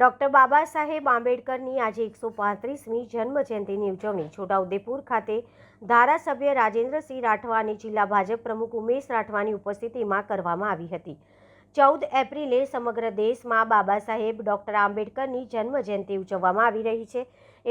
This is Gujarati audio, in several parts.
ડૉક્ટર બાબા સાહેબ આંબેડકરની આજે 135મી જન્મજયંતિની ઉજવણી છોટાઉદેપુર ખાતે ધારાસભ્ય રાજેન્દ્રસિંહ રાઠવા અને જિલ્લા ભાજપ પ્રમુખ ઉમેશ રાઠવાની ઉપસ્થિતિમાં કરવામાં આવી હતી। 14 એપ્રિલે સમગ્ર દેશમાં બાબા સાહેબ ડૉક્ટર આંબેડકરની જન્મજયંતિ ઉજવવામાં આવી રહી છે।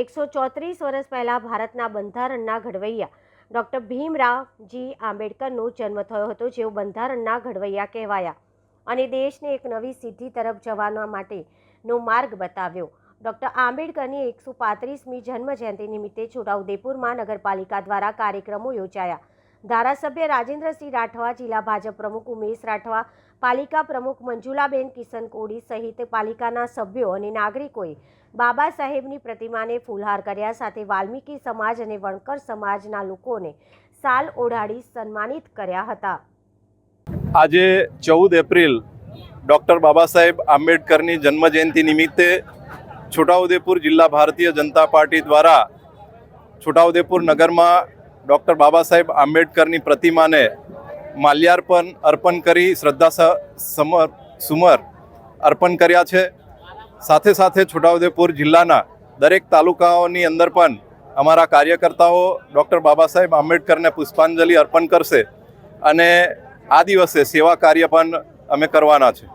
134 વર્ષ પહેલાં ભારતના બંધારણના ઘડવૈયા ડૉક્ટર ભીમરાવજી આંબેડકરનો જન્મ થયો હતો, જેઓ બંધારણના ઘડવૈયા કહેવાયા અને દેશને એક નવી સિદ્ધિ તરફ જવા માટેનો માર્ગ બતાવ્યો। ડૉક્ટર આંબેડકરની 135મી જન્મજયંતિ નિમિત્તે છોટાઉદેપુરમાં નગરપાલિકા દ્વારા કાર્યક્રમો યોજાયા। ધારાસભ્ય રાજેન્દ્રસિંહ રાઠવા, જિલ્લા ભાજપ પ્રમુખ ઉમેશ રાઠવા, પાલિકા પ્રમુખ મંજુલાબેન કિશન કોડી સહિત પાલિકાના સભ્યો અને નાગરિકોએ બાબા સાહેબની પ્રતિમાને ફૂલહાર કર્યા, સાથે વાલ્મીકી સમાજ અને વણકર સમાજના લોકોને શાલ ઓઢાડી સન્માનિત કર્યા હતા। આજે 14 એપ્રિલ ડૉક્ટર બાબા સાહેબ આંબેડકરની જન્મજયંતિ નિમિત્તે છોટાઉદેપુર જિલ્લા ભારતીય જનતા પાર્ટી દ્વારા છોટાઉદેપુર નગરમાં ડૉક્ટર બાબા સાહેબ આંબેડકરની પ્રતિમાને માલ્યાર્પણ અર્પણ કરી સુમર અર્પણ કર્યા છે। સાથે સાથે છોટાઉદેપુર જિલ્લાના દરેક તાલુકાઓની અંદર પણ અમારા કાર્યકર્તાઓ ડૉક્ટર બાબા સાહેબ આંબેડકરને પુષ્પાંજલિ અર્પણ કરશે અને આ દિવસે સેવા કાર્ય પણ અમે કરવાના છે।